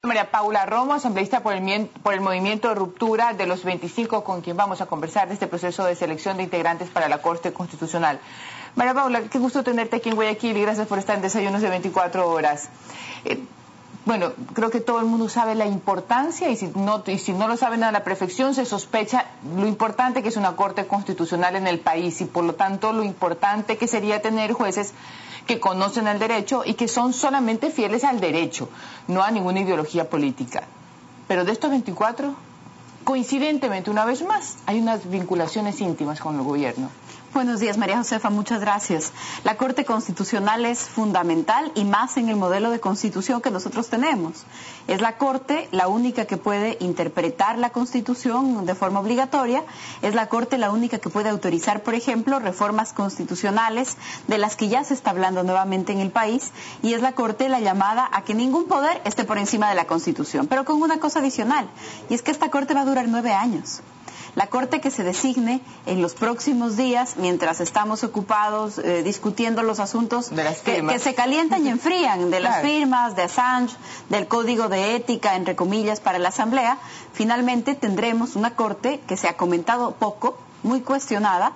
María Paula Romo, asambleísta por el movimiento de ruptura de los 25, con quien vamos a conversar de este proceso de selección de integrantes para la Corte Constitucional. María Paula, qué gusto tenerte aquí en Guayaquil y gracias por estar en Desayunos de 24 horas. Bueno, creo que todo el mundo sabe la importancia y si no lo saben a la perfección se sospecha lo importante que es una Corte Constitucional en el país y por lo tanto lo importante que sería tener jueces que conocen el derecho y que son solamente fieles al derecho, no a ninguna ideología política. Pero de estos 24, coincidentemente, una vez más, hay unas vinculaciones íntimas con el gobierno. Buenos días, María Josefa, muchas gracias. La Corte Constitucional es fundamental y más en el modelo de constitución que nosotros tenemos. Es la Corte la única que puede interpretar la Constitución de forma obligatoria, es la Corte la única que puede autorizar, por ejemplo, reformas constitucionales de las que ya se está hablando nuevamente en el país y es la Corte la llamada a que ningún poder esté por encima de la Constitución, pero con una cosa adicional, y es que esta Corte va a durar 9 años. La Corte que se designe en los próximos días, mientras estamos ocupados discutiendo los asuntos que se calientan y enfrían, de las firmas, de Assange, del Código de Ética, entre comillas, para la Asamblea, finalmente tendremos una Corte que se ha comentado poco, muy cuestionada,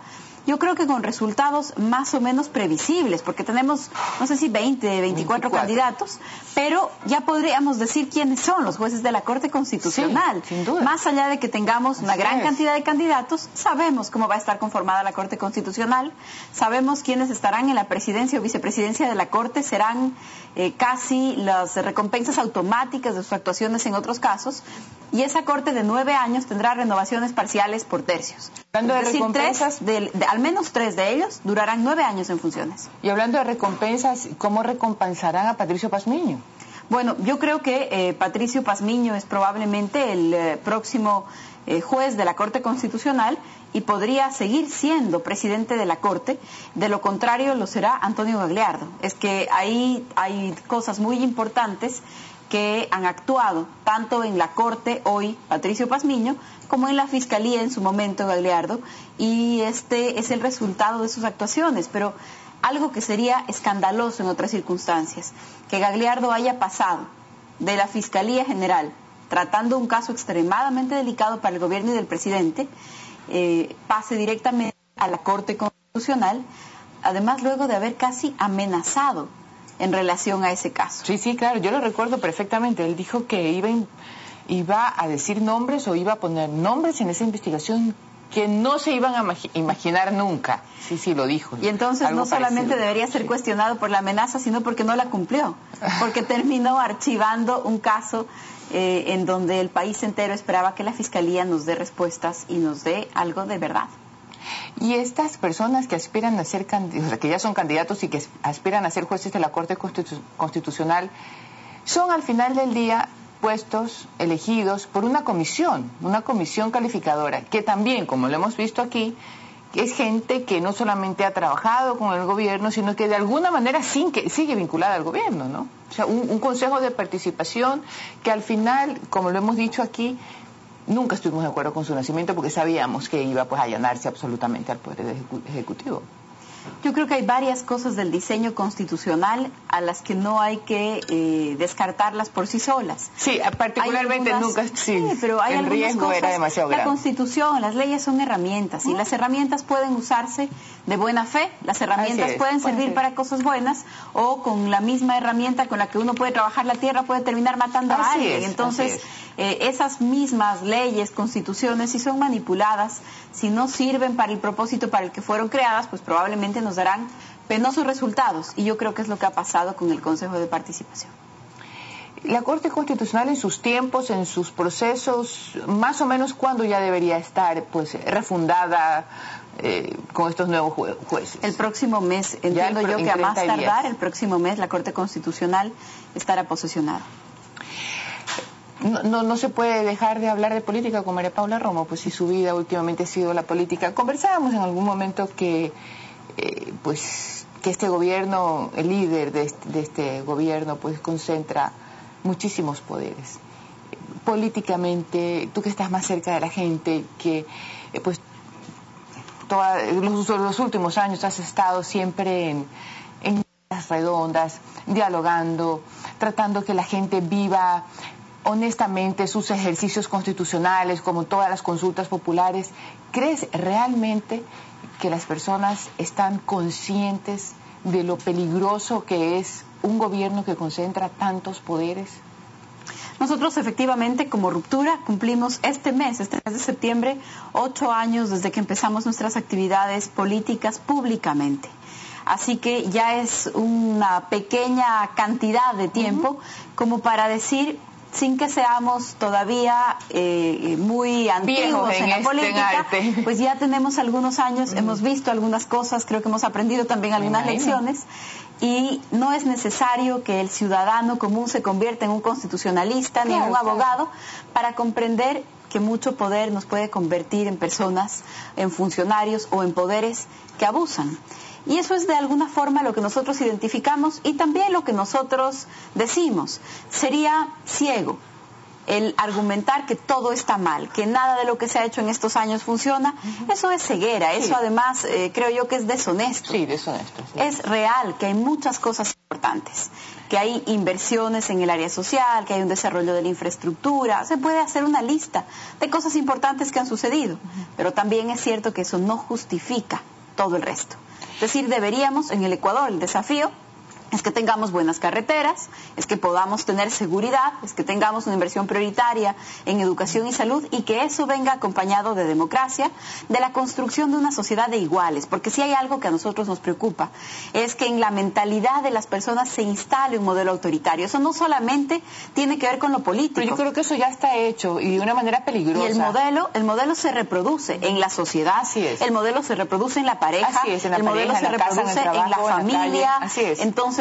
yo creo que con resultados más o menos previsibles, porque tenemos, no sé si 24 candidatos, pero ya podríamos decir quiénes son los jueces de la Corte Constitucional. Sí, sin duda. Más allá de que tengamos una gran cantidad de candidatos, sabemos cómo va a estar conformada la Corte Constitucional, sabemos quiénes estarán en la presidencia o vicepresidencia de la Corte, serán casi las recompensas automáticas de sus actuaciones en otros casos, y esa Corte de 9 años tendrá renovaciones parciales por tercios. Hablando de es decir, recompensas, al menos 3 de ellos durarán 9 años en funciones. Y hablando de recompensas, ¿cómo recompensarán a Patricio Pazmiño? Bueno, yo creo que Patricio Pazmiño es probablemente el próximo juez de la Corte Constitucional y podría seguir siendo presidente de la Corte. De lo contrario, lo será Antonio Gagliardo. Es que ahí hay cosas muy importantes que han actuado tanto en la Corte hoy, Patricio Pazmiño, como en la Fiscalía en su momento, Gagliardo, y este es el resultado de sus actuaciones. Pero algo que sería escandaloso en otras circunstancias, que Gagliardo haya pasado de la Fiscalía General, tratando un caso extremadamente delicado para el gobierno y del presidente, pase directamente a la Corte Constitucional, además luego de haber casi amenazado en relación a ese caso. Sí, claro, yo lo recuerdo perfectamente. Él dijo que iba a decir nombres o iba a poner nombres en esa investigación que no se iban a imaginar nunca. Sí, lo dijo. Y entonces no solamente debería ser cuestionado por la amenaza, sino porque no la cumplió, porque terminó archivando un caso en donde el país entero esperaba que la Fiscalía nos dé respuestas y nos dé algo de verdad. Y estas personas que aspiran a ser que ya son candidatos y que aspiran a ser jueces de la Corte Constitucional, son al final del día puestos, elegidos por una comisión calificadora, que también, como lo hemos visto aquí, es gente que no solamente ha trabajado con el gobierno, sino que de alguna manera sigue vinculada al gobierno, ¿no? O sea, un consejo de participación que al final, como lo hemos dicho aquí, nunca estuvimos de acuerdo con su nacimiento porque sabíamos que iba pues a allanarse absolutamente al Poder Ejecutivo. Yo creo que hay varias cosas del diseño constitucional a las que no hay que descartarlas por sí solas. Sí, particularmente nunca. Sí, pero hay el riesgo cosas, era demasiado grande. La Constitución, las leyes son herramientas y las herramientas pueden usarse de buena fe. Las herramientas pueden servir para cosas buenas o con la misma herramienta con la que uno puede trabajar la tierra puede terminar matando a alguien. Entonces, esas mismas leyes, constituciones, si son manipuladas, si no sirven para el propósito para el que fueron creadas, pues probablemente nos darán penosos resultados. Y yo creo que es lo que ha pasado con el Consejo de Participación. La Corte Constitucional en sus tiempos, en sus procesos, más o menos ¿cuándo ya debería estar pues refundada con estos nuevos jueces? El próximo mes, entiendo yo que a más tardar, el próximo mes la Corte Constitucional estará posesionada. No se puede dejar de hablar de política con María Paula Romo, pues si su vida últimamente ha sido la política. Conversábamos en algún momento que este gobierno, el líder de este gobierno, pues concentra muchísimos poderes. Políticamente, tú que estás más cerca de la gente, que pues los últimos años has estado siempre en mesas redondas, dialogando, tratando que la gente viva honestamente sus ejercicios constitucionales, como todas las consultas populares, ¿crees realmente que las personas están conscientes de lo peligroso que es un gobierno que concentra tantos poderes? Nosotros efectivamente como Ruptura cumplimos este mes de septiembre, 8 años desde que empezamos nuestras actividades políticas públicamente. Así que ya es una pequeña cantidad de tiempo como para decir, sin que seamos todavía muy antiguos en la política, pues ya tenemos algunos años, hemos visto algunas cosas, creo que hemos aprendido también algunas lecciones, y no es necesario que el ciudadano común se convierta en un constitucionalista ni en un abogado para comprender que mucho poder nos puede convertir en personas, en funcionarios o en poderes que abusan. Y eso es de alguna forma lo que nosotros identificamos y también lo que nosotros decimos. Sería ciego el argumentar que todo está mal, que nada de lo que se ha hecho en estos años funciona. Eso es ceguera, eso además creo yo que es deshonesto. Sí, deshonesto. Sí. Es real que hay muchas cosas importantes, que hay inversiones en el área social, que hay un desarrollo de la infraestructura. Se puede hacer una lista de cosas importantes que han sucedido, pero también es cierto que eso no justifica todo el resto. Es decir, deberíamos, en el Ecuador, el desafío es que tengamos buenas carreteras, es que podamos tener seguridad, es que tengamos una inversión prioritaria en educación y salud y que eso venga acompañado de democracia, de la construcción de una sociedad de iguales, porque si hay algo que a nosotros nos preocupa, es que en la mentalidad de las personas se instale un modelo autoritario. Eso no solamente tiene que ver con lo político. Pero yo creo que eso ya está hecho y de una manera peligrosa. Y el modelo se reproduce en la sociedad, así es. El modelo se reproduce en la pareja, así es, en la el pareja, modelo se reproduce en, trabajo, en la familia. Así es. Entonces,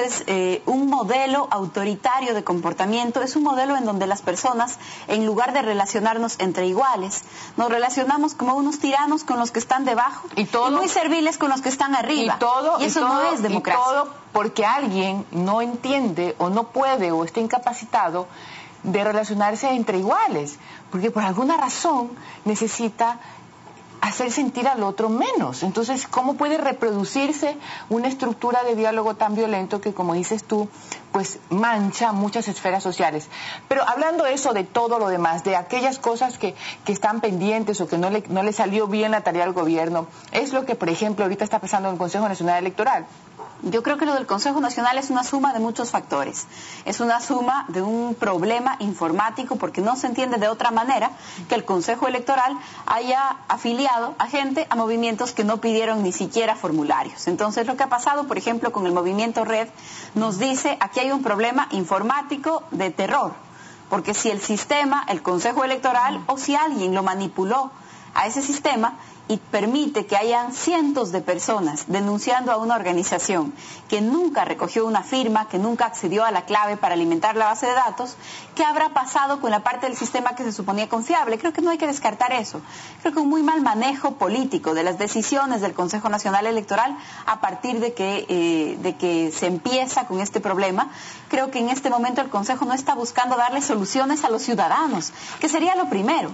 un modelo autoritario de comportamiento es un modelo en donde las personas, en lugar de relacionarnos entre iguales, nos relacionamos como unos tiranos con los que están debajo y muy serviles con los que están arriba. Y eso no es democracia. Y todo porque alguien no entiende o no puede o está incapacitado de relacionarse entre iguales, porque por alguna razón necesita hacer sentir al otro menos. Entonces, ¿cómo puede reproducirse una estructura de diálogo tan violento que, como dices tú, pues mancha muchas esferas sociales? Pero hablando de eso, de todo lo demás, de aquellas cosas que están pendientes o que no le salió bien la tarea al gobierno, es lo que, por ejemplo, ahorita está pasando en el Consejo Nacional Electoral. Yo creo que lo del Consejo Nacional es una suma de muchos factores. Es una suma de un problema informático porque no se entiende de otra manera que el Consejo Electoral haya afiliado a gente a movimientos que no pidieron ni siquiera formularios. Entonces lo que ha pasado, por ejemplo, con el movimiento Red, nos dice aquí hay un problema informático de terror. Porque si el sistema, el Consejo Electoral o si alguien lo manipuló a ese sistema y permite que hayan cientos de personas denunciando a una organización que nunca recogió una firma, que nunca accedió a la clave para alimentar la base de datos, ¿qué habrá pasado con la parte del sistema que se suponía confiable? Creo que no hay que descartar eso. Creo que un muy mal manejo político de las decisiones del Consejo Nacional Electoral a partir de que se empieza con este problema. Creo que en este momento el Consejo no está buscando darle soluciones a los ciudadanos, que sería lo primero.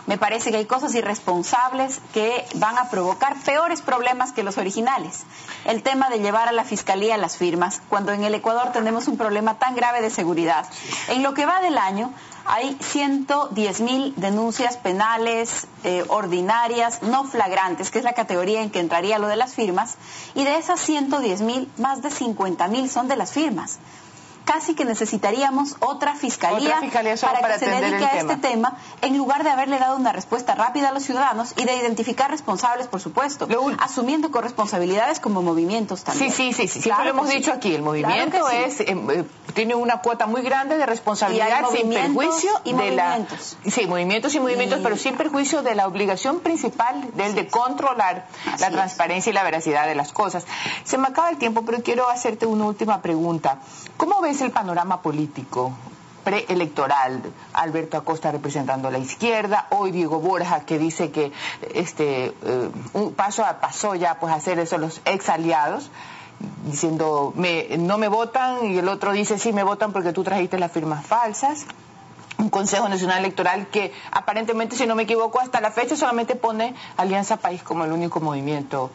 Me parece que hay cosas irresponsables que van a provocar peores problemas que los originales. El tema de llevar a la Fiscalía las firmas, cuando en el Ecuador tenemos un problema tan grave de seguridad. En lo que va del año, hay 110.000 denuncias penales ordinarias, no flagrantes, que es la categoría en que entraría lo de las firmas, y de esas 110.000, más de 50.000 son de las firmas. Casi que necesitaríamos otra fiscalía para que se dedique a este tema, en lugar de haberle dado una respuesta rápida a los ciudadanos y de identificar responsables, por supuesto, asumiendo corresponsabilidades como movimientos también. Sí, siempre lo hemos dicho aquí, el movimiento tiene una cuota muy grande de responsabilidad sin perjuicio de movimientos y movimientos, pero sin perjuicio de la obligación principal de controlar la transparencia y la veracidad de las cosas. Se me acaba el tiempo, pero quiero hacerte una última pregunta. ¿Cómo ves el panorama político preelectoral? Alberto Acosta representando a la izquierda, hoy Diego Borja que dice que un paso a paso ya pues hacer eso los ex aliados, diciendo no me votan, y el otro dice sí me votan porque tú trajiste las firmas falsas. Un Consejo Nacional Electoral que aparentemente, si no me equivoco, hasta la fecha solamente pone Alianza País como el único movimiento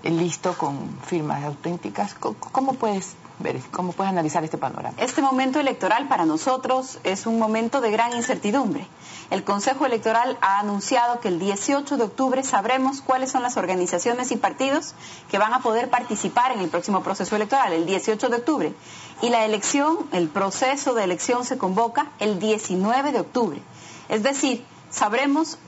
listo con firmas auténticas. ¿Cómo puedes Beres, ¿cómo puedes analizar este panorama? Este momento electoral para nosotros es un momento de gran incertidumbre. El Consejo Electoral ha anunciado que el 18 de octubre sabremos cuáles son las organizaciones y partidos que van a poder participar en el próximo proceso electoral, el 18 de octubre. Y la elección, el proceso de elección se convoca el 19 de octubre. Es decir, sabremos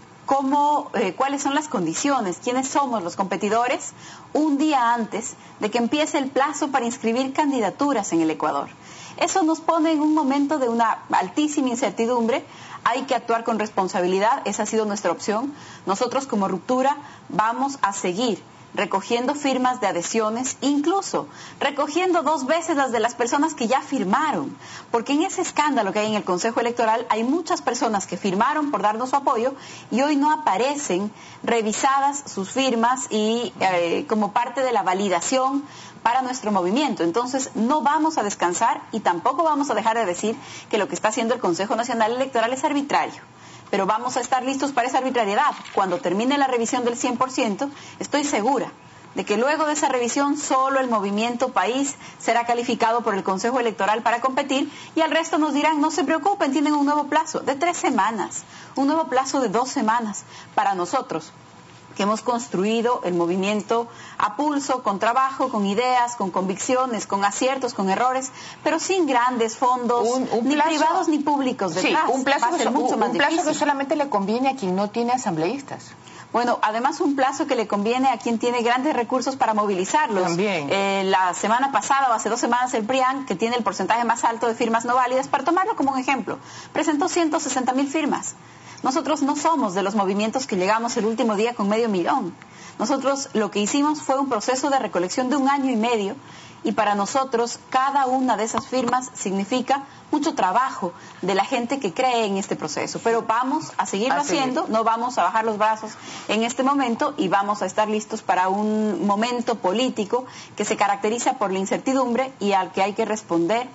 cuáles son las condiciones, quiénes somos los competidores, un día antes de que empiece el plazo para inscribir candidaturas en el Ecuador. Eso nos pone en un momento de una altísima incertidumbre. Hay que actuar con responsabilidad, esa ha sido nuestra opción. Nosotros como Ruptura vamos a seguir recogiendo firmas de adhesiones, incluso recogiendo 2 veces las de las personas que ya firmaron, porque en ese escándalo que hay en el Consejo Electoral hay muchas personas que firmaron por darnos su apoyo y hoy no aparecen revisadas sus firmas y como parte de la validación para nuestro movimiento. Entonces no vamos a descansar y tampoco vamos a dejar de decir que lo que está haciendo el Consejo Nacional Electoral es arbitrario. Pero vamos a estar listos para esa arbitrariedad. Cuando termine la revisión del 100%, estoy segura de que luego de esa revisión solo el movimiento país será calificado por el Consejo Electoral para competir y al resto nos dirán, no se preocupen, tienen un nuevo plazo de 3 semanas, un nuevo plazo de 2 semanas para nosotros, que hemos construido el movimiento a pulso, con trabajo, con ideas, con convicciones, con aciertos, con errores, pero sin grandes fondos, ni privados ni públicos detrás. Sí, un plazo que solamente le conviene a quien no tiene asambleístas. Bueno, además un plazo que le conviene a quien tiene grandes recursos para movilizarlos. También. La semana pasada o hace 2 semanas el PRIAN, que tiene el porcentaje más alto de firmas no válidas, para tomarlo como un ejemplo, presentó 160,000 firmas. Nosotros no somos de los movimientos que llegamos el último día con 500,000. Nosotros lo que hicimos fue un proceso de recolección de 1 año y medio y para nosotros cada una de esas firmas significa mucho trabajo de la gente que cree en este proceso. Pero vamos a seguirlo haciendo, no vamos a bajar los brazos en este momento y vamos a estar listos para un momento político que se caracteriza por la incertidumbre y al que hay que responder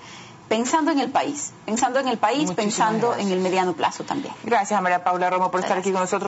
pensando en el país, pensando en el mediano plazo también. Gracias, María Paula Romo, por estar aquí con nosotros.